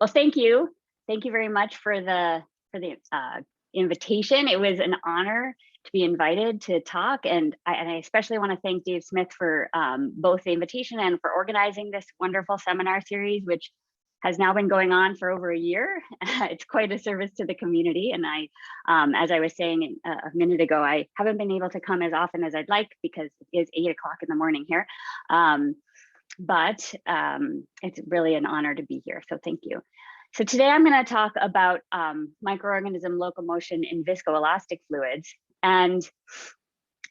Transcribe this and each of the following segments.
Well, thank you. Thank you very much for the invitation. It was an honor to be invited to talk, and I especially want to thank Dave Smith for both the invitation and for organizing this wonderful seminar series, which has now been going on for over a year. It's quite a service to the community, and as I was saying a minute ago, I haven't been able to come as often as I'd like because it is 8 o'clock in the morning here. But it's really an honor to be here, so thank you. So today I'm going to talk about microorganism locomotion in viscoelastic fluids. And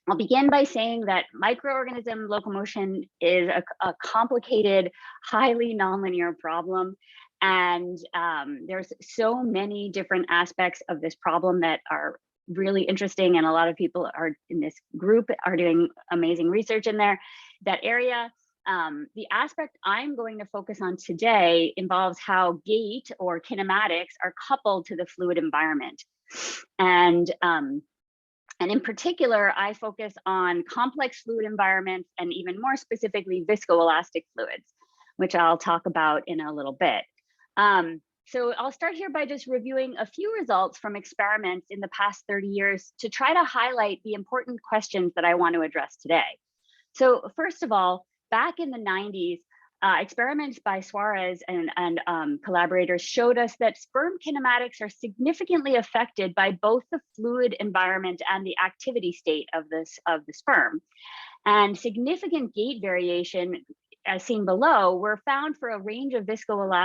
I'll begin by saying that microorganism locomotion is a complicated, highly nonlinear problem. And there's so many different aspects of this problem that are really interesting. And a lot of people are in this group are doing amazing research in that area. The aspect I'm going to focus on today involves how gait or kinematics are coupled to the fluid environment. And in particular, I focus on complex fluid environments and even more specifically viscoelastic fluids, which I'll talk about in a little bit. So I'll start here by just reviewing a few results from experiments in the past 30 years to try to highlight the important questions that I want to address today. So first of all, back in the 90s, experiments by Suarez and collaborators showed us that sperm kinematics are significantly affected by both the fluid environment and the activity state of the sperm. And significant gait variation, as seen below, were found for a range of different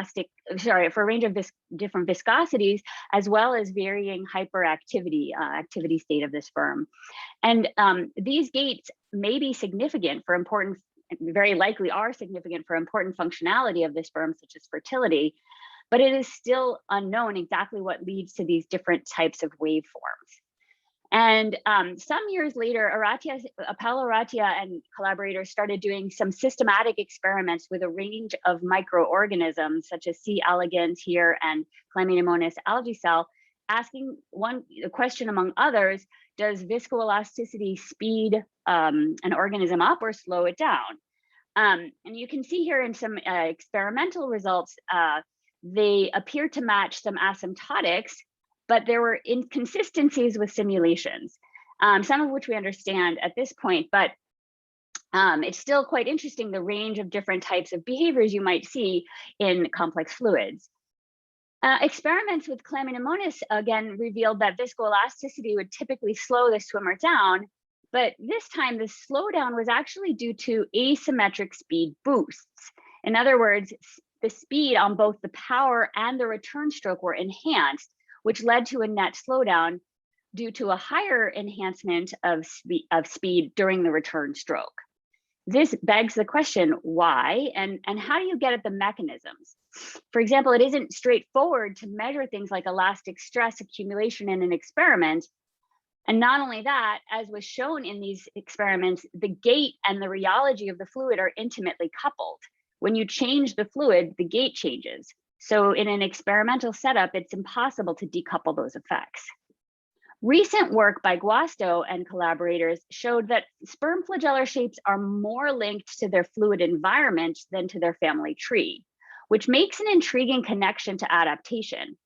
viscosities, as well as varying hyperactivity, activity state of the sperm. And these gaits may be significant for important, very likely are significant for important functionality of the sperm, such as fertility, but it is still unknown exactly what leads to these different types of waveforms. And some years later, Paolo Aratia and collaborators started doing some systematic experiments with a range of microorganisms, such as C. elegans here and Chlamydomonas algae cell, asking a question among others: does viscoelasticity speed an organism up or slow it down? And you can see here in some experimental results, they appear to match some asymptotics, but there were inconsistencies with simulations, some of which we understand at this point, but it's still quite interesting the range of different types of behaviors you might see in complex fluids. Experiments with Chlamydomonas again revealed that viscoelasticity would typically slow the swimmer down, but this time the slowdown was actually due to asymmetric speed boosts. In other words, the speed on both the power and the return stroke were enhanced, which led to a net slowdown due to a higher enhancement of speed during the return stroke. This begs the question, why, and how do you get at the mechanisms? For example, it isn't straightforward to measure things like elastic stress accumulation in an experiment. And not only that, as was shown in these experiments, the gait and the rheology of the fluid are intimately coupled. When you change the fluid, the gait changes. So in an experimental setup, it's impossible to decouple those effects. Recent work by Guasto and collaborators showed that sperm flagellar shapes are more linked to their fluid environment than to their family tree, which makes an intriguing connection to adaptation.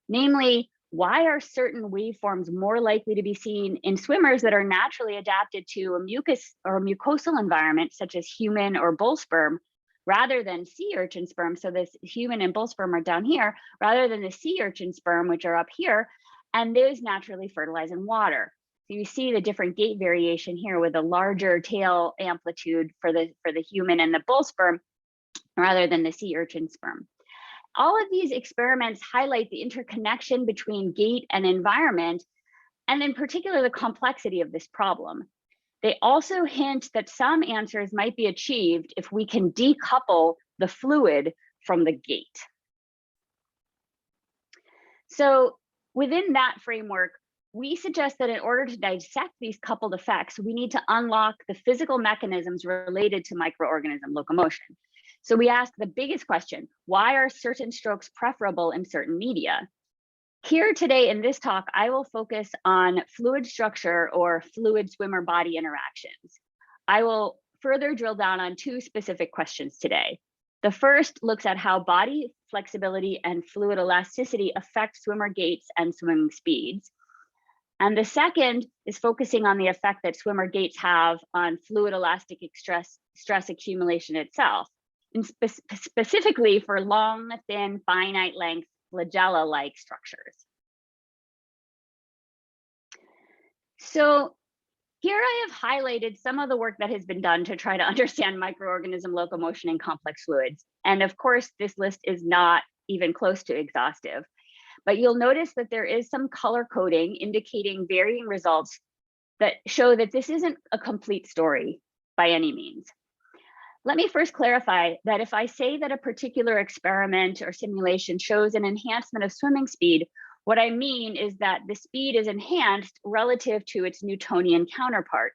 Namely, why are certain waveforms more likely to be seen in swimmers that are naturally adapted to a mucus or mucosal environment, such as human or bull sperm, rather than sea urchin sperm? So this human and bull sperm are down here, rather than the sea urchin sperm, which are up here, and those naturally fertilize in water. So you see the different gait variation here with a larger tail amplitude for the human and the bull sperm, rather than the sea urchin sperm. All of these experiments highlight the interconnection between gait and environment, and in particular, the complexity of this problem. They also hint that some answers might be achieved if we can decouple the fluid from the gait. So within that framework, we suggest that in order to dissect these coupled effects, we need to unlock the physical mechanisms related to microorganism locomotion. So we ask the biggest question: why are certain strokes preferable in certain media? Here today in this talk, I will focus on fluid structure or fluid swimmer body interactions. I will further drill down on two specific questions today. The first looks at how body flexibility and fluid elasticity affect swimmer gaits and swimming speeds. And the second is focusing on the effect that swimmer gaits have on fluid elastic stress accumulation itself, and specifically for long, thin, finite length flagella-like structures. So here I have highlighted some of the work that has been done to try to understand microorganism locomotion in complex fluids. And of course, this list is not even close to exhaustive, but you'll notice that there is some color coding indicating varying results that show that this isn't a complete story by any means. Let me first clarify that if I say that a particular experiment or simulation shows an enhancement of swimming speed, what I mean is that the speed is enhanced relative to its Newtonian counterpart.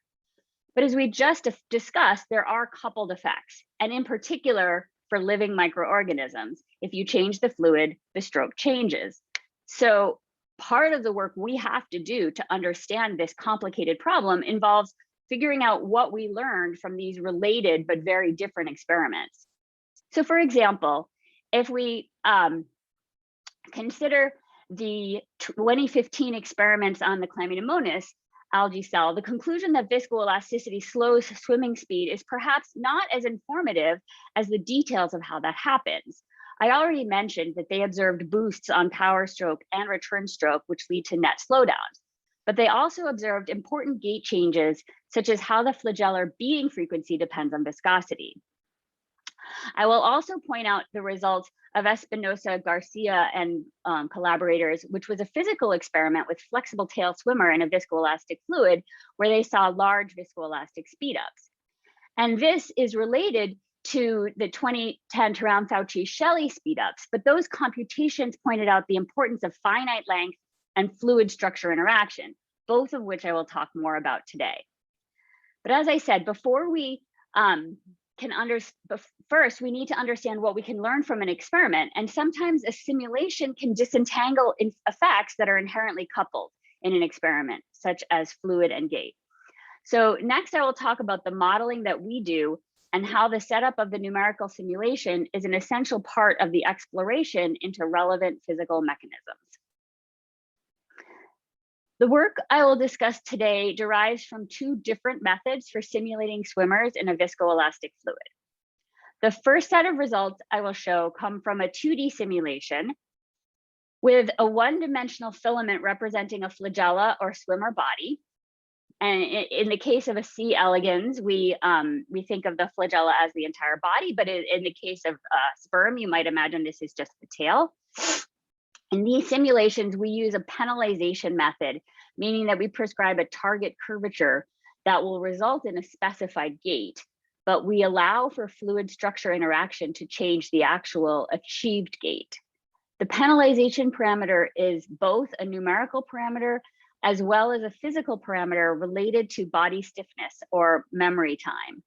But as we just discussed, there are coupled effects, and in particular for living microorganisms. If you change the fluid, the stroke changes. So part of the work we have to do to understand this complicated problem involves figuring out what we learned from these related but very different experiments. So for example, if we consider the 2015 experiments on the Chlamydomonas algae cell, the conclusion that viscoelasticity slows swimming speed is perhaps not as informative as the details of how that happens. I already mentioned that they observed boosts on power stroke and return stroke, which lead to net slowdowns. But they also observed important gait changes, such as how the flagellar beating frequency depends on viscosity. I will also point out the results of Espinosa Garcia and collaborators, which was a physical experiment with flexible tail swimmer in a viscoelastic fluid, where they saw large viscoelastic speedups. And this is related to the 2010 Taram-Fauci-Shelley speedups, but those computations pointed out the importance of finite length and fluid structure interaction, both of which I will talk more about today. But as I said, before we first, we need to understand what we can learn from an experiment, and sometimes a simulation can disentangle effects that are inherently coupled in an experiment, such as fluid and gait. So next, I will talk about the modeling that we do and how the setup of the numerical simulation is an essential part of the exploration into relevant physical mechanisms. The work I will discuss today derives from two different methods for simulating swimmers in a viscoelastic fluid. The first set of results I will show come from a 2D simulation with a one-dimensional filament representing a flagella or swimmer body. And in the case of a C. elegans, we think of the flagella as the entire body, but in the case of sperm, you might imagine this is just the tail. In these simulations, we use a penalization method, meaning that we prescribe a target curvature that will result in a specified gait, but we allow for fluid structure interaction to change the actual achieved gait. The penalization parameter is both a numerical parameter as well as a physical parameter related to body stiffness or memory time.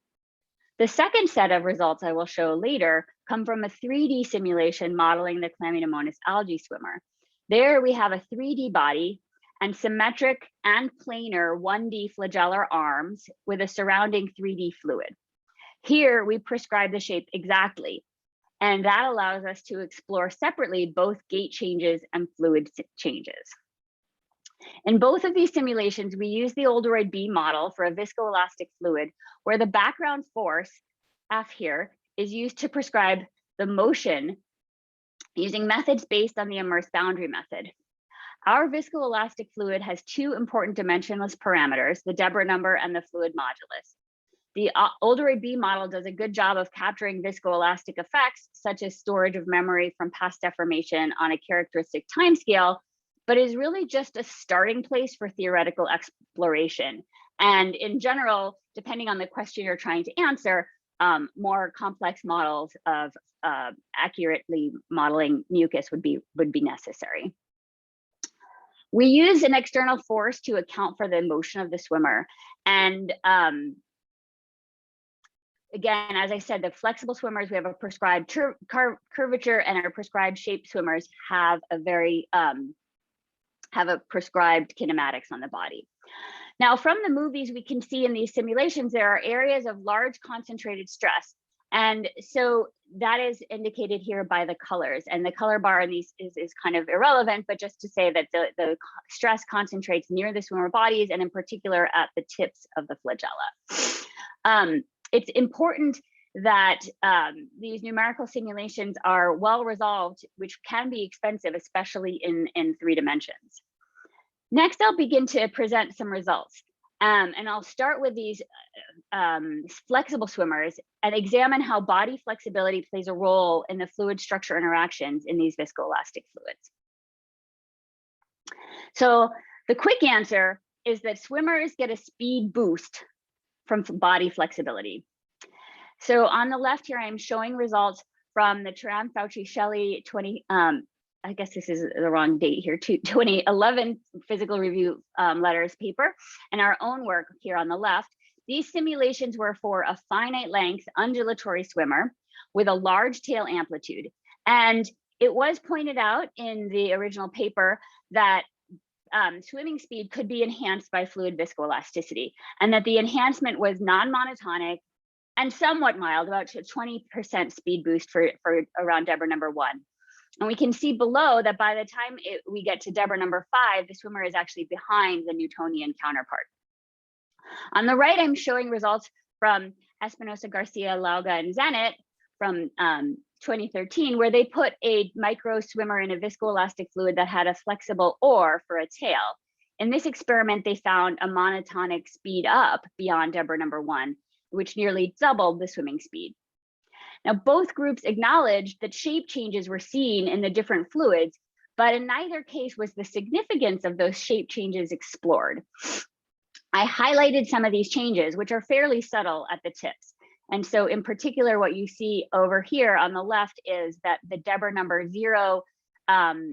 The second set of results I will show later come from a 3D simulation modeling the Chlamydomonas algae swimmer. There we have a 3D body and symmetric and planar 1D flagellar arms with a surrounding 3D fluid. Here we prescribe the shape exactly, and that allows us to explore separately both gait changes and fluid changes. In both of these simulations, we use the Oldroyd B model for a viscoelastic fluid, where the background force, F here, is used to prescribe the motion using methods based on the immersed boundary method. Our viscoelastic fluid has two important dimensionless parameters, the Deborah number and the fluid modulus. The Oldroyd B model does a good job of capturing viscoelastic effects, such as storage of memory from past deformation on a characteristic timescale, but is really just a starting place for theoretical exploration. And in general, depending on the question you're trying to answer, more complex models of accurately modeling mucus would be necessary. We use an external force to account for the motion of the swimmer. And again, as I said, the flexible swimmers, we have a prescribed curvature, and our prescribed shape swimmers have a very have a prescribed kinematics on the body. Now, from the movies we can see in these simulations, there are areas of large concentrated stress, And so that is indicated here by the colors, and the color bar in these is kind of irrelevant, but just to say that the stress concentrates near the swimmer bodies, and in particular at the tips of the flagella. It's important that these numerical simulations are well resolved, which can be expensive, especially in 3 dimensions. Next, I'll begin to present some results. And I'll start with these flexible swimmers and examine how body flexibility plays a role in the fluid structure interactions in these viscoelastic fluids. So the quick answer is that swimmers get a speed boost from body flexibility. So on the left here, I'm showing results from the Turan, Fauci, Shelley 20, I guess this is the wrong date here, 2011 physical review letters paper, and our own work here on the left. These simulations were for a finite length undulatory swimmer with a large tail amplitude. And it was pointed out in the original paper that swimming speed could be enhanced by fluid viscoelasticity, and that the enhancement was non-monotonic and somewhat mild, about 20% speed boost for around Deborah number 1. And we can see below that by the time we get to Deborah number 5, the swimmer is actually behind the Newtonian counterpart. On the right, I'm showing results from Espinosa, Garcia, Lauga, and Zanet from 2013, where they put a micro swimmer in a viscoelastic fluid that had a flexible oar for a tail. In this experiment, they found a monotonic speed up beyond Deborah number 1, which nearly doubled the swimming speed. Now, both groups acknowledged that shape changes were seen in the different fluids, but in neither case was the significance of those shape changes explored. I highlighted some of these changes, which are fairly subtle at the tips. And so in particular, what you see over here on the left is that the Deborah number 0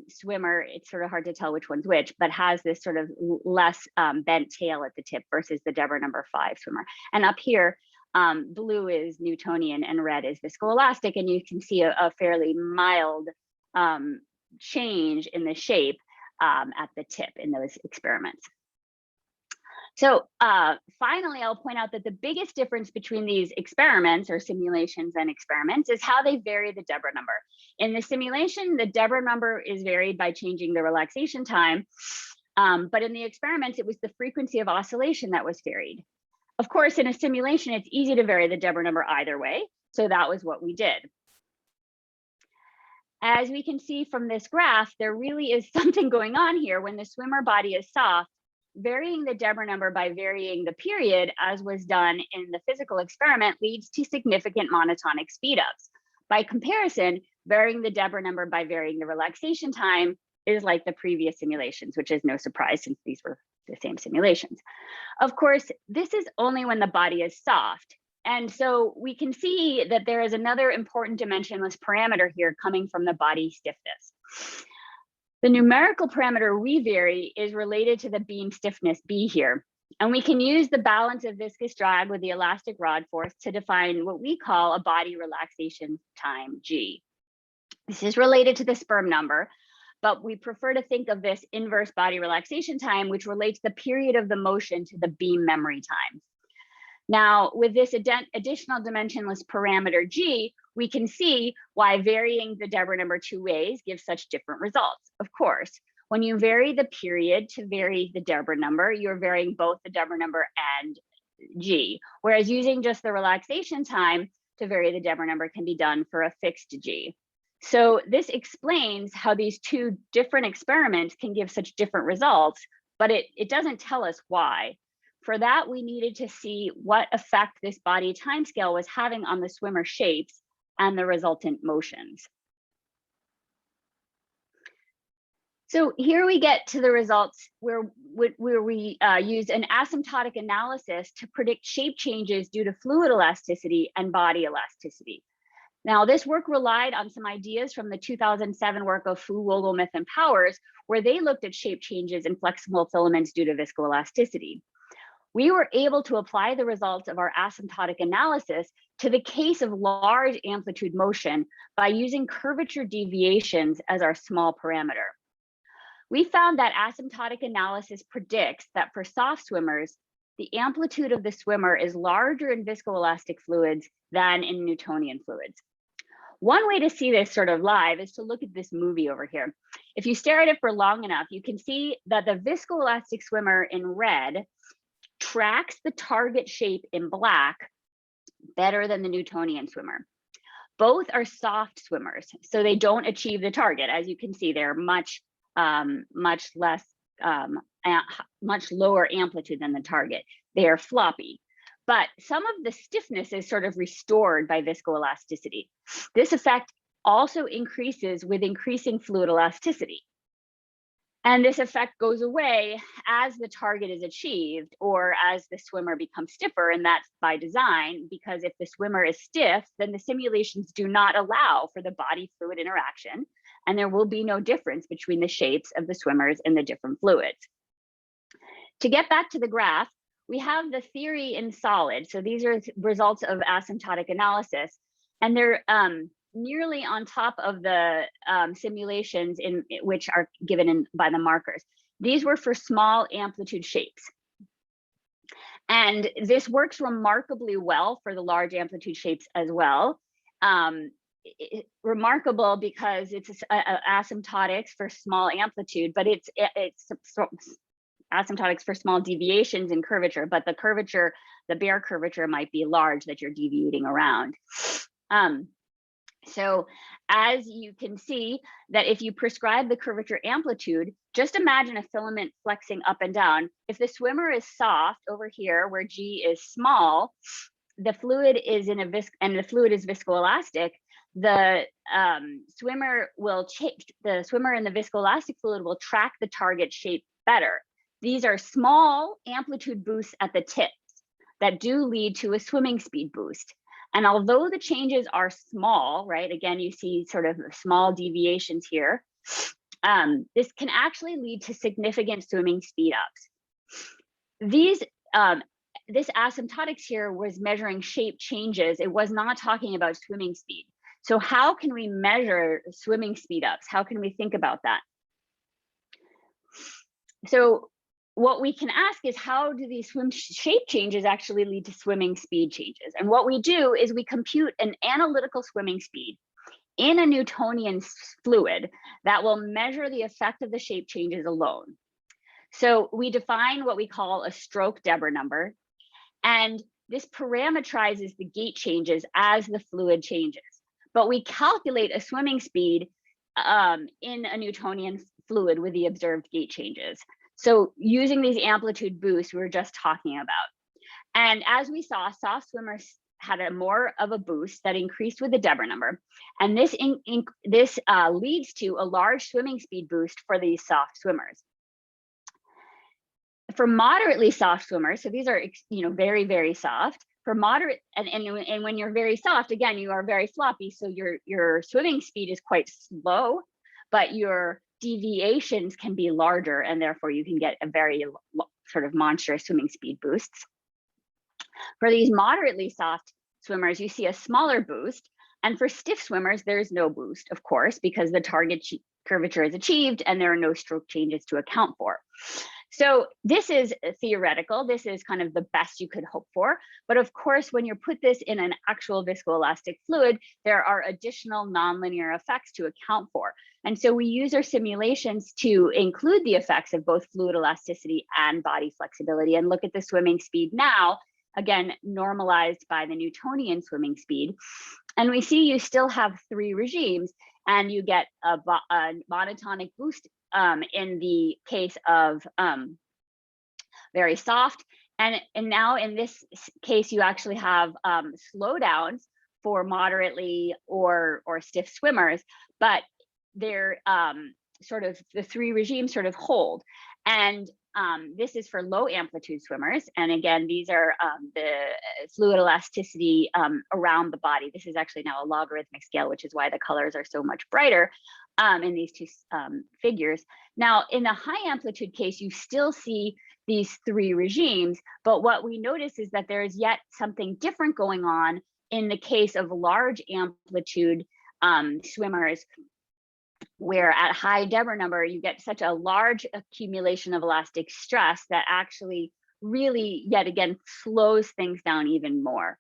swimmer, it's sort of hard to tell which one's which, but has this sort of less bent tail at the tip versus the Deborah number 5 swimmer. And up here, blue is Newtonian and red is viscoelastic, and you can see a fairly mild change in the shape at the tip in those experiments. So finally, I'll point out that the biggest difference between these experiments or simulations and experiments is how they vary the Deborah number. In the simulation, the Deborah number is varied by changing the relaxation time, but in the experiments, it was the frequency of oscillation that was varied. Of course, in a simulation, it's easy to vary the Deborah number either way, so that was what we did. As we can see from this graph, there really is something going on here. When the swimmer body is soft, varying the Deborah number by varying the period, as was done in the physical experiment, leads to significant monotonic speedups. By comparison, varying the Deborah number by varying the relaxation time is like the previous simulations, which is no surprise since these were the same simulations. Of course, this is only when the body is soft. And so we can see that there is another important dimensionless parameter here coming from the body stiffness. The numerical parameter we vary is related to the beam stiffness B here. And we can use the balance of viscous drag with the elastic rod force to define what we call a body relaxation time G. This is related to the sperm number, but we prefer to think of this inverse body relaxation time, which relates the period of the motion to the beam memory time. Now, with this additional dimensionless parameter G, we can see why varying the Deborah number 2 ways gives such different results. Of course, when you vary the period to vary the Deborah number, you're varying both the Deborah number and G, whereas using just the relaxation time to vary the Deborah number can be done for a fixed G. So this explains how these two different experiments can give such different results, but it doesn't tell us why. For that, we needed to see what effect this body timescale was having on the swimmer shapes and the resultant motions. So here we get to the results where we used an asymptotic analysis to predict shape changes due to fluid elasticity and body elasticity. Now, this work relied on some ideas from the 2007 work of Fu, Wogelmuth, and Powers, where they looked at shape changes in flexible filaments due to viscoelasticity. We were able to apply the results of our asymptotic analysis to the case of large amplitude motion by using curvature deviations as our small parameter. We found that asymptotic analysis predicts that for soft swimmers, the amplitude of the swimmer is larger in viscoelastic fluids than in Newtonian fluids. One way to see this sort of live is to look at this movie over here. If you stare at it for long enough, you can see that the viscoelastic swimmer in red tracks the target shape in black better than the Newtonian swimmer. Both are soft swimmers, so they don't achieve the target. As you can see, they're much less, much lower amplitude than the target. They are floppy. But some of the stiffness is sort of restored by viscoelasticity. This effect also increases with increasing fluid elasticity. And this effect goes away as the target is achieved or as the swimmer becomes stiffer, and that's by design, because if the swimmer is stiff, then the simulations do not allow for the body fluid interaction, and there will be no difference between the shapes of the swimmers in the different fluids. To get back to the graph, we have the theory in solid. So these are results of asymptotic analysis, and they're nearly on top of the simulations in which are given by the markers. These were for small amplitude shapes. And this works remarkably well for the large amplitude shapes as well. Remarkable because it's asymptotics for small amplitude, but it's asymptotics for small deviations in curvature, but the curvature, the bare curvature might be large that you're deviating around. So as you can see that if you prescribe the curvature amplitude, just imagine a filament flexing up and down. If the swimmer is soft over here where G is small, the fluid is in a and the fluid is viscoelastic, the swimmer in the viscoelastic fluid will track the target shape better. These are small amplitude boosts at the tips that do lead to a swimming speed boost. And although the changes are small, right, again, you see sort of small deviations here, this can actually lead to significant swimming speed ups. This asymptotics here was measuring shape changes. It was not talking about swimming speed. So how can we measure swimming speed ups? How can we think about that? So what we can ask is, how do these swim shape changes actually lead to swimming speed changes? And what we do is we compute an analytical swimming speed in a Newtonian fluid that will measure the effect of the shape changes alone. So we define what we call a stroke Deborah number, and this parameterizes the gait changes as the fluid changes. But we calculate a swimming speed in a Newtonian fluid with the observed gait changes. So using these amplitude boosts we were just talking about. And as we saw, soft swimmers had more of a boost that increased with the Deborah number. And this leads to a large swimming speed boost for these soft swimmers. For moderately soft swimmers, so these are very, very soft. For moderate, and when you're very soft, again, you are very floppy, so your swimming speed is quite slow, but your deviations can be larger, and therefore you can get a very sort of monstrous swimming speed boosts. For these moderately soft swimmers, you see a smaller boost, and for stiff swimmers, there's no boost, of course, because the target curvature is achieved and there are no stroke changes to account for. So this is theoretical. This is kind of the best you could hope for. But of course, when you put this in an actual viscoelastic fluid, there are additional nonlinear effects to account for. And so we use our simulations to include the effects of both fluid elasticity and body flexibility and look at the swimming speed now, again, normalized by the Newtonian swimming speed. And we see you still have 3 regimes, and you get a monotonic boost in the case of very soft. And now in this case, you actually have slowdowns for moderately or stiff swimmers, but they're sort of the 3 regimes sort of hold. And this is for low amplitude swimmers. And again, these are the fluid elasticity around the body. This is actually now a logarithmic scale, which is why the colors are so much brighter in these 2 figures. Now, in the high amplitude case, you still see these 3 regimes, but what we notice is that there is yet something different going on in the case of large amplitude swimmers, where at high Deborah number, you get such a large accumulation of elastic stress that actually really, yet again, slows things down even more.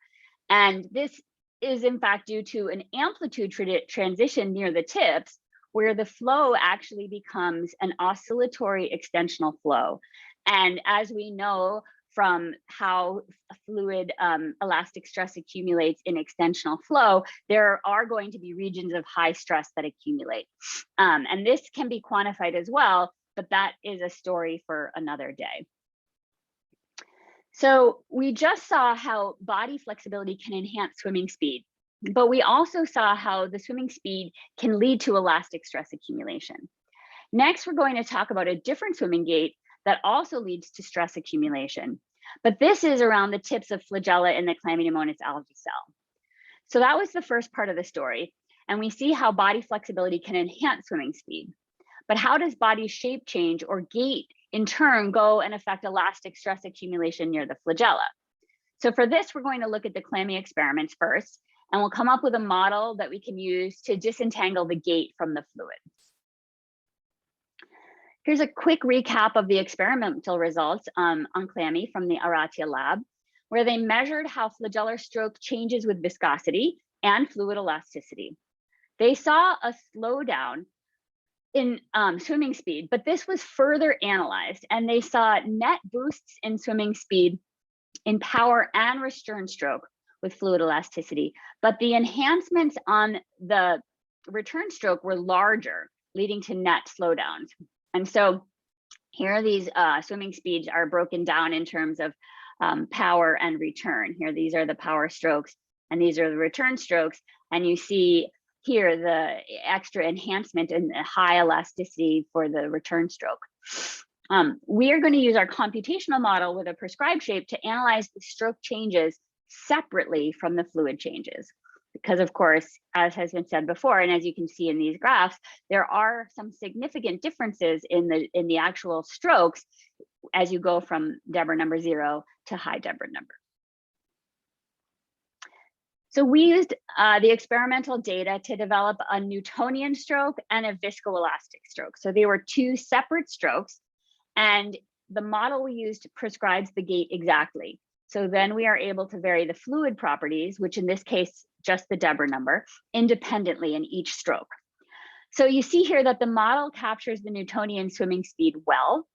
And this is in fact due to an amplitude transition near the tips, where the flow actually becomes an oscillatory extensional flow. And as we know from how fluid elastic stress accumulates in extensional flow, there are going to be regions of high stress that accumulate. And this can be quantified as well, but that is a story for another day. So we just saw how body flexibility can enhance swimming speed, but we also saw how the swimming speed can lead to elastic stress accumulation. Next, we're going to talk about a different swimming gait that also leads to stress accumulation, but this is around the tips of flagella in the Chlamydomonas algae cell. So that was the first part of the story, and we see how body flexibility can enhance swimming speed. But how does body shape change or gait in turn go and affect elastic stress accumulation near the flagella? So for this, we're going to look at the chlamydia experiments first, and we'll come up with a model that we can use to disentangle the gait from the fluid. Here's a quick recap of the experimental results on chlamydia from the Aratia lab, where they measured how flagellar stroke changes with viscosity and fluid elasticity. They saw a slowdown in swimming speed, but this was further analyzed, and they saw net boosts in swimming speed in power and return stroke with fluid elasticity, but the enhancements on the return stroke were larger, leading to net slowdowns. And so here these swimming speeds are broken down in terms of power and return. Here, these are the power strokes, and these are the return strokes, and you see here the extra enhancement and high elasticity for the return stroke. We are going to use our computational model with a prescribed shape to analyze the stroke changes separately from the fluid changes. Because of course, as has been said before, and as you can see in these graphs, there are some significant differences in the actual strokes as you go from Deborah number 0 to high Deborah number. So we used the experimental data to develop a Newtonian stroke and a viscoelastic stroke. So they were two separate strokes, and the model we used prescribes the gait exactly. So then we are able to vary the fluid properties, which in this case, just the Deborah number, independently in each stroke. So you see here that the model captures the Newtonian swimming speed well.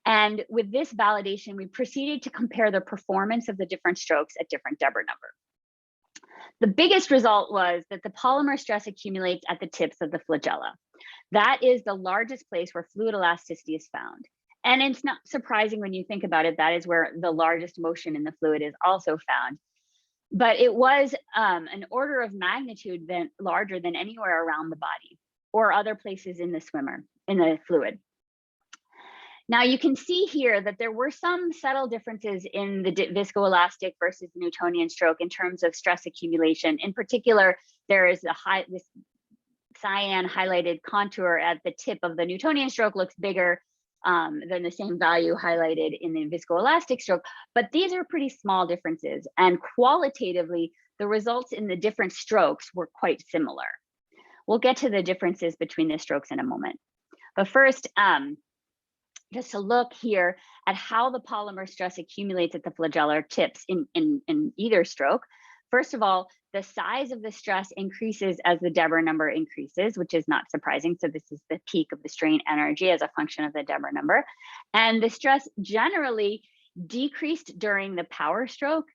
And with this validation, we proceeded to compare the performance of the different strokes at different Deborah number. The biggest result was that the polymer stress accumulates at the tips of the flagella. That is the largest place where fluid elasticity is found. And it's not surprising when you think about it, that is where the largest motion in the fluid is also found. But it was an order of magnitude larger than anywhere around the body or other places in the fluid. Now you can see here that there were some subtle differences in the viscoelastic versus Newtonian stroke in terms of stress accumulation. In particular, there is this cyan highlighted contour at the tip of the Newtonian stroke looks bigger than the same value highlighted in the viscoelastic stroke, but these are pretty small differences, and qualitatively, the results in the different strokes were quite similar. We'll get to the differences between the strokes in a moment. But first, just to look here at how the polymer stress accumulates at the flagellar tips in either stroke. First of all, the size of the stress increases as the Deborah number increases, which is not surprising. So this is the peak of the strain energy as a function of the Deborah number. And the stress generally decreased during the power stroke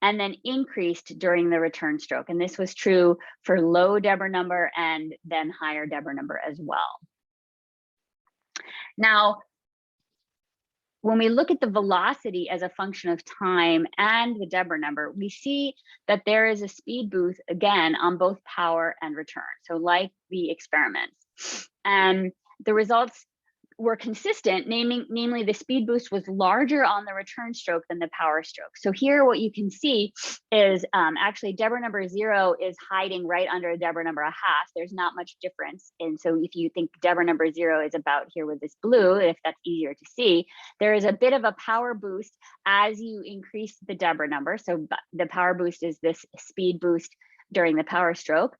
and then increased during the return stroke. And this was true for low Deborah number and then higher Deborah number as well. Now, when we look at the velocity as a function of time and the Deborah number, we see that there is a speed boost again on both power and return. So like the experiments, and the results were consistent, namely the speed boost was larger on the return stroke than the power stroke. So here what you can see is actually Deborah number 0 is hiding right under Deborah number 1/2. There's not much difference. And so if you think Deborah number 0 is about here with this blue, if that's easier to see, there is a bit of a power boost as you increase the Deborah number. So the power boost is this speed boost during the power stroke.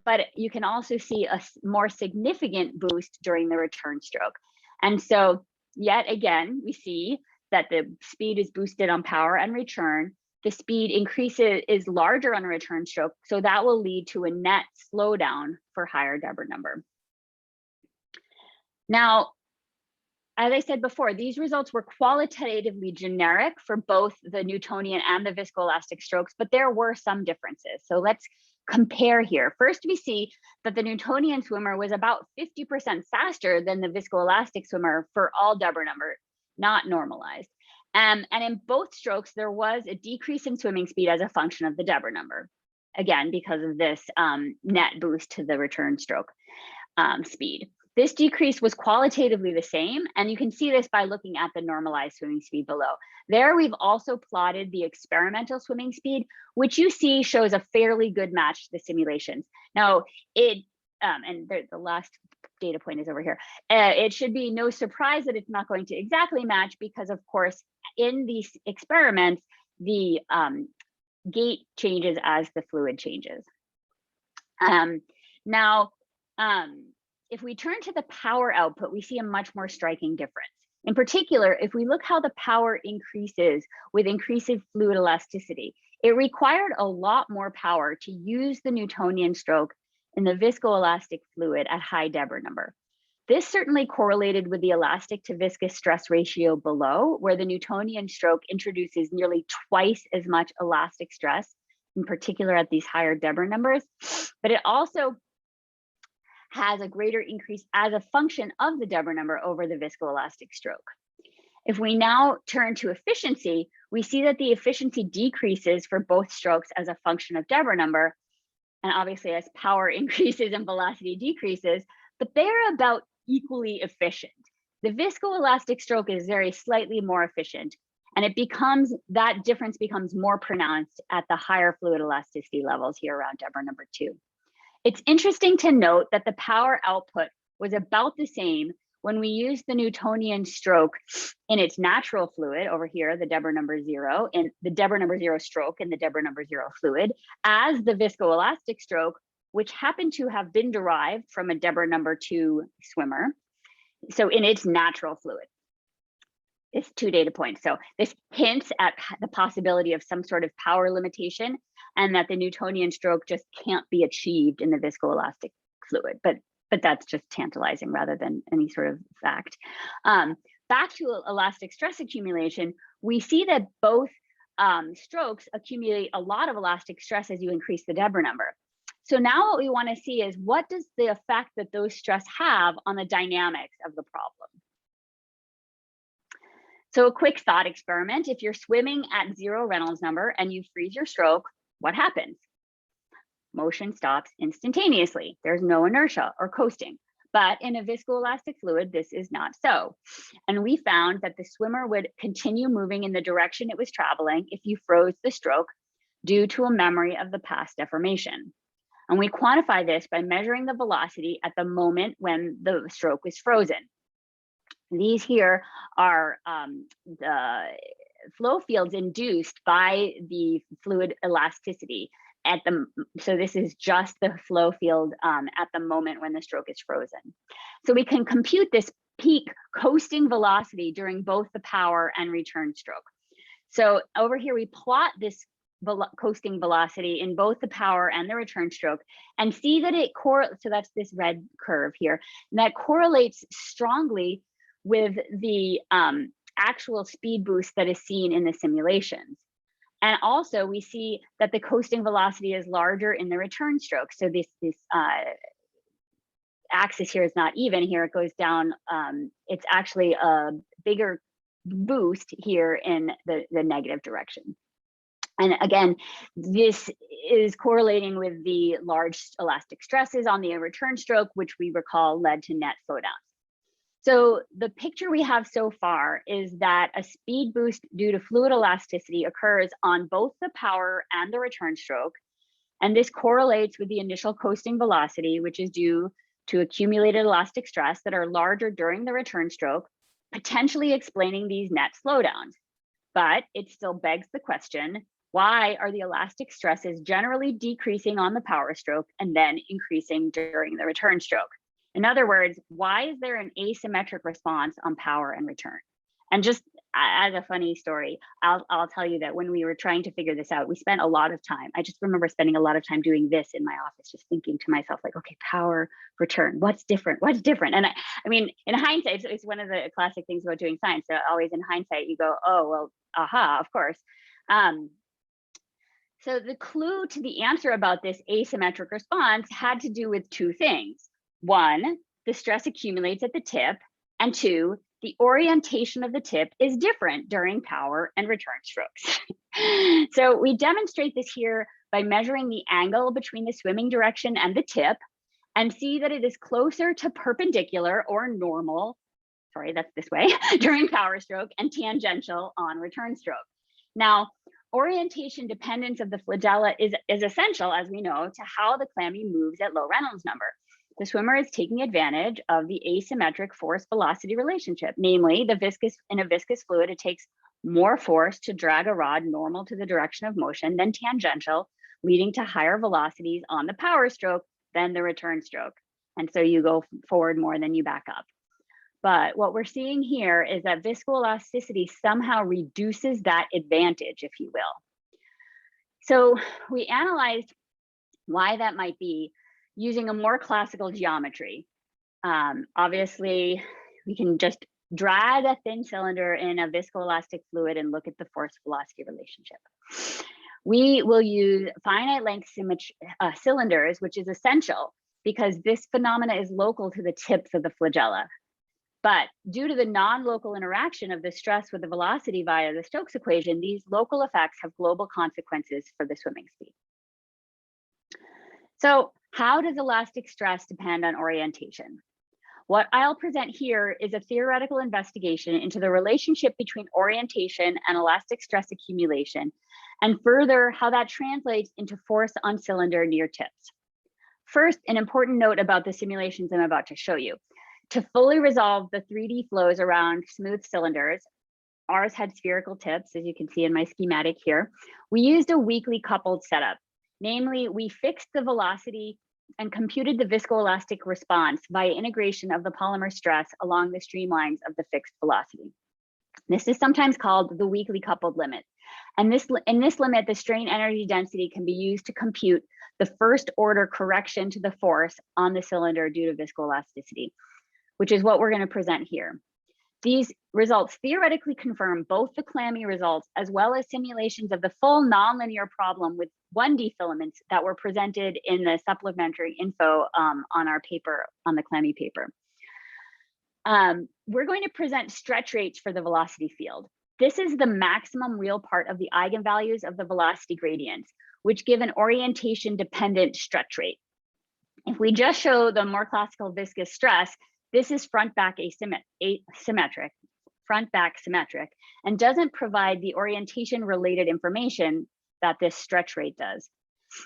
But you can also see a more significant boost during the return stroke. And so yet again, we see that the speed is boosted on power and return, the speed is larger on a return stroke, so that will lead to a net slowdown for higher Deborah number. Now, as I said before, these results were qualitatively generic for both the Newtonian and the viscoelastic strokes, but there were some differences. So let's compare here. First, we see that the Newtonian swimmer was about 50% faster than the viscoelastic swimmer for all Deborah number, not normalized. And in both strokes, there was a decrease in swimming speed as a function of the Deborah number, again, because of this net boost to the return stroke speed. This decrease was qualitatively the same, and you can see this by looking at the normalized swimming speed below. There, we've also plotted the experimental swimming speed, which you see shows a fairly good match to the simulations. Now, the last data point is over here. It should be no surprise that it's not going to exactly match because, of course, in these experiments, the gate changes as the fluid changes. If we turn to the power output, we see a much more striking difference. In particular, if we look how the power increases with increasing fluid elasticity, it required a lot more power to use the Newtonian stroke in the viscoelastic fluid at high Deborah number. This certainly correlated with the elastic to viscous stress ratio below, where the Newtonian stroke introduces nearly twice as much elastic stress, in particular at these higher Deborah numbers, but it also has a greater increase as a function of the Deborah number over the viscoelastic stroke. If we now turn to efficiency, we see that the efficiency decreases for both strokes as a function of Deborah number, and obviously as power increases and velocity decreases, but they're about equally efficient. The viscoelastic stroke is very slightly more efficient, and that difference becomes more pronounced at the higher fluid elasticity levels here around Deborah number 2. It's interesting to note that the power output was about the same when we used the Newtonian stroke in its natural fluid over here, the Deborah number 0, and the Deborah number 0 stroke in the Deborah number 0 fluid, as the viscoelastic stroke, which happened to have been derived from a Deborah number 2 swimmer. So in its natural fluid. It's 2 data points. So this hints at the possibility of some sort of power limitation and that the Newtonian stroke just can't be achieved in the viscoelastic fluid. But that's just tantalizing rather than any sort of fact. Back to elastic stress accumulation, we see that both strokes accumulate a lot of elastic stress as you increase the Deborah number. So now what we want to see is what does the effect that those stress have on the dynamics of the problem? So a quick thought experiment, if you're swimming at 0 Reynolds number and you freeze your stroke, what happens? Motion stops instantaneously. There's no inertia or coasting. But in a viscoelastic fluid, this is not so. And we found that the swimmer would continue moving in the direction it was traveling if you froze the stroke due to a memory of the past deformation. And we quantify this by measuring the velocity at the moment when the stroke was frozen. These here are the flow fields induced by the fluid elasticity so this is just the flow field at the moment when the stroke is frozen. So we can compute this peak coasting velocity during both the power and return stroke. So over here, we plot this coasting velocity in both the power and the return stroke and see that it correlates, so that's this red curve here, and that correlates strongly with the actual speed boost that is seen in the simulations. And also we see that the coasting velocity is larger in the return stroke. So this axis here is not even here, it goes down. It's actually a bigger boost here in the negative direction. And again, this is correlating with the large elastic stresses on the return stroke, which we recall led to net slowdowns. So the picture we have so far is that a speed boost due to fluid elasticity occurs on both the power and the return stroke. And this correlates with the initial coasting velocity, which is due to accumulated elastic stress that are larger during the return stroke, potentially explaining these net slowdowns. But it still begs the question, why are the elastic stresses generally decreasing on the power stroke and then increasing during the return stroke? In other words, why is there an asymmetric response on power and return? And just as a funny story, I'll tell you that when we were trying to figure this out, we spent a lot of time. I just remember spending a lot of time doing this in my office, just thinking to myself, like, okay, power, return, what's different? What's different? And I mean, in hindsight, it's one of the classic things about doing science. So always in hindsight, you go, oh, well, aha, of course. So the clue to the answer about this asymmetric response had to do with two things. One, the stress accumulates at the tip, and two, the orientation of the tip is different during power and return strokes. So we demonstrate this here by measuring the angle between the swimming direction and the tip, and see that it is closer to perpendicular or normal, sorry, that's this way, during power stroke, and tangential on return stroke. Now, orientation dependence of the flagella is essential, as we know, to how the clammy moves at low Reynolds number. The swimmer is taking advantage of the asymmetric force-velocity relationship, namely in a viscous fluid, it takes more force to drag a rod normal to the direction of motion than tangential, leading to higher velocities on the power stroke than the return stroke. And so you go forward more than you back up. But what we're seeing here is that viscoelasticity somehow reduces that advantage, if you will. So we analyzed why that might be using a more classical geometry. Obviously, we can just drag a thin cylinder in a viscoelastic fluid and look at the force-velocity relationship. We will use finite length cylinders, which is essential because this phenomena is local to the tips of the flagella. But due to the non-local interaction of the stress with the velocity via the Stokes equation, these local effects have global consequences for the swimming speed. So how does elastic stress depend on orientation? What I'll present here is a theoretical investigation into the relationship between orientation and elastic stress accumulation, and further how that translates into force on cylinder near tips. First, an important note about the simulations I'm about to show you. To fully resolve the 3D flows around smooth cylinders, ours had spherical tips, as you can see in my schematic here. We used a weakly coupled setup. Namely, we fixed the velocity and computed the viscoelastic response via integration of the polymer stress along the streamlines of the fixed velocity. This is sometimes called the weakly coupled limit. And in this limit, the strain energy density can be used to compute the first order correction to the force on the cylinder due to viscoelasticity, which is what we're going to present here. These results theoretically confirm both the clammy results as well as simulations of the full nonlinear problem with 1D filaments that were presented in the supplementary info on our paper, on the clammy paper. We're going to present stretch rates for the velocity field. This is the maximum real part of the eigenvalues of the velocity gradients, which give an orientation dependent stretch rate. If we just show the more classical viscous stress, this is front-back symmetric, and doesn't provide the orientation-related information that this stretch rate does.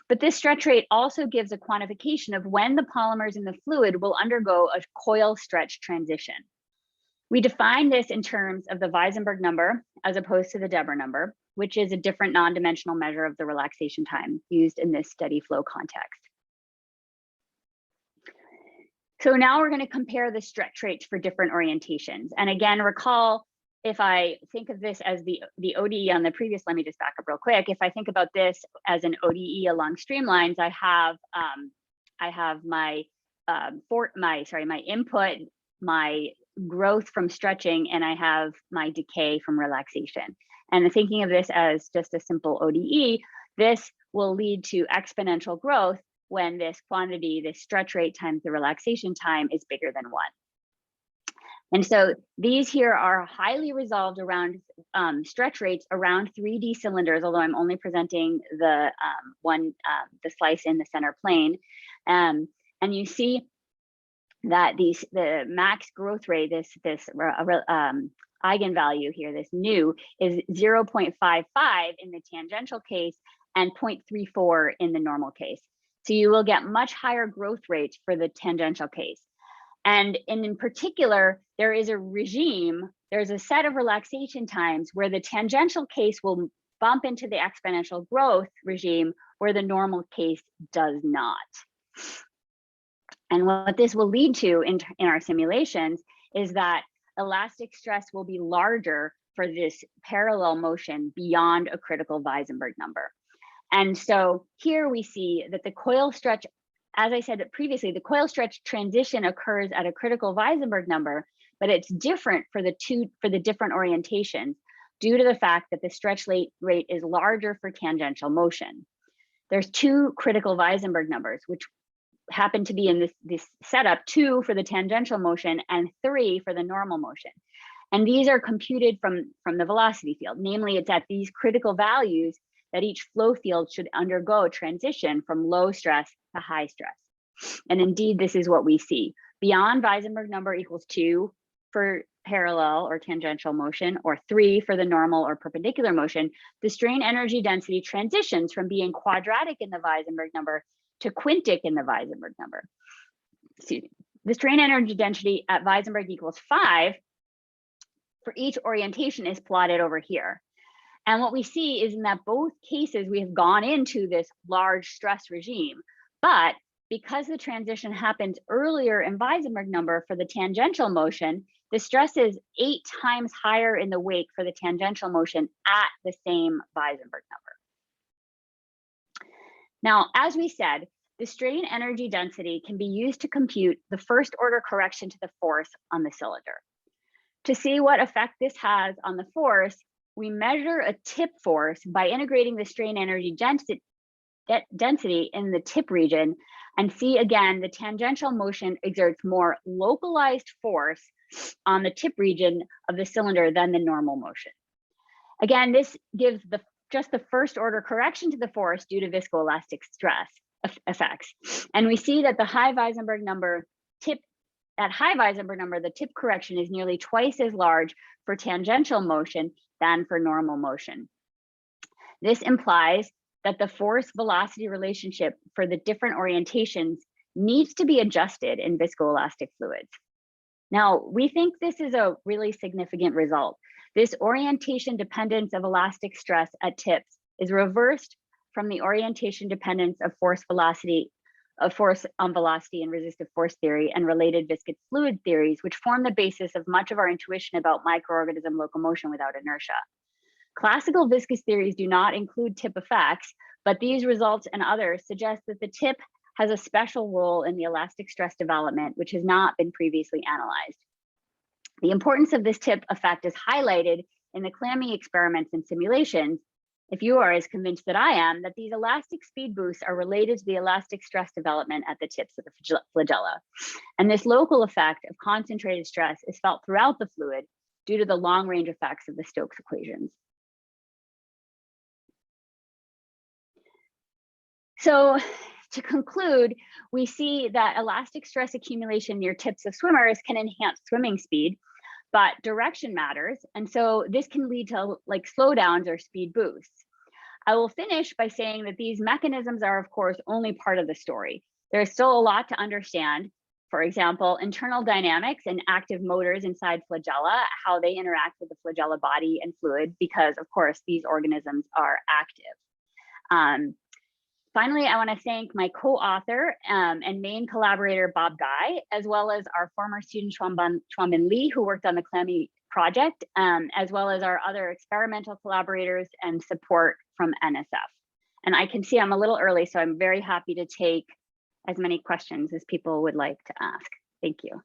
But this stretch rate also gives a quantification of when the polymers in the fluid will undergo a coil stretch transition. We define this in terms of the Weisenberg number as opposed to the Deborah number, which is a different non-dimensional measure of the relaxation time used in this steady flow context. So now we're going to compare the stretch rates for different orientations. And again, recall, if I think of this as the ODE on the previous, let me just back up real quick. If I think about this as an ODE along streamlines, I have my input, my growth from stretching, and I have my decay from relaxation. And thinking of this as just a simple ODE, this will lead to exponential growth when this quantity, this stretch rate times the relaxation time, is bigger than 1. And so these here are highly resolved around stretch rates around 3D cylinders, although I'm only presenting the the slice in the center plane. And you see that the max growth rate, this eigenvalue here, this nu, is 0.55 in the tangential case and 0.34 in the normal case. So you will get much higher growth rates for the tangential case. And in particular, there is a regime, there's a set of relaxation times where the tangential case will bump into the exponential growth regime where the normal case does not. And what this will lead to in our simulations is that elastic stress will be larger for this parallel motion beyond a critical Weisenberg number. And so here we see that the coil stretch, as I said previously, the coil stretch transition occurs at a critical Weisenberg number, but it's different for the different orientations due to the fact that the stretch rate is larger for tangential motion. There's 2 critical Weisenberg numbers, which happen to be in this setup, 2 for the tangential motion and 3 for the normal motion. And these are computed from the velocity field. Namely, it's at these critical values that each flow field should undergo transition from low stress to high stress. And indeed, this is what we see. Beyond Weisenberg number equals 2 for parallel or tangential motion, or 3 for the normal or perpendicular motion, the strain energy density transitions from being quadratic in the Weisenberg number to quintic in the Weisenberg number. Excuse me. The strain energy density at Weisenberg equals 5 for each orientation is plotted over here. And what we see is in that both cases, we have gone into this large stress regime, but because the transition happens earlier in Weisenberg number for the tangential motion, the stress is 8 times higher in the wake for the tangential motion at the same Weisenberg number. Now, as we said, the strain energy density can be used to compute the first order correction to the force on the cylinder. To see what effect this has on the force, we measure a tip force by integrating the strain energy density in the tip region and see again the tangential motion exerts more localized force on the tip region of the cylinder than the normal motion. Again, this gives just the first order correction to the force due to viscoelastic stress effects. And we see that the high Weisenberg number the tip correction is nearly twice as large for tangential motion than for normal motion. This implies that the force velocity relationship for the different orientations needs to be adjusted in viscoelastic fluids. Now, we think this is a really significant result. This orientation dependence of elastic stress at tips is reversed from the orientation dependence of force on velocity and resistive force theory and related viscous fluid theories, which form the basis of much of our intuition about microorganism locomotion without inertia. Classical viscous theories do not include tip effects, but these results and others suggest that the tip has a special role in the elastic stress development, which has not been previously analyzed. The importance of this tip effect is highlighted in the clamming experiments and simulations, if you are as convinced that I am, that these elastic speed boosts are related to the elastic stress development at the tips of the flagella. And this local effect of concentrated stress is felt throughout the fluid due to the long range effects of the Stokes equations. So to conclude, we see that elastic stress accumulation near tips of swimmers can enhance swimming speed, but direction matters. And so this can lead to like slowdowns or speed boosts. I will finish by saying that these mechanisms are, of course, only part of the story. There's still a lot to understand. For example, internal dynamics and active motors inside flagella, how they interact with the flagella body and fluid, because of course, these organisms are active. Finally, I want to thank my co-author and main collaborator, Bob Guy, as well as our former student, Chuanbin Li, who worked on the CLAMI project, as well as our other experimental collaborators and support from NSF. And I can see I'm a little early, so I'm very happy to take as many questions as people would like to ask. Thank you.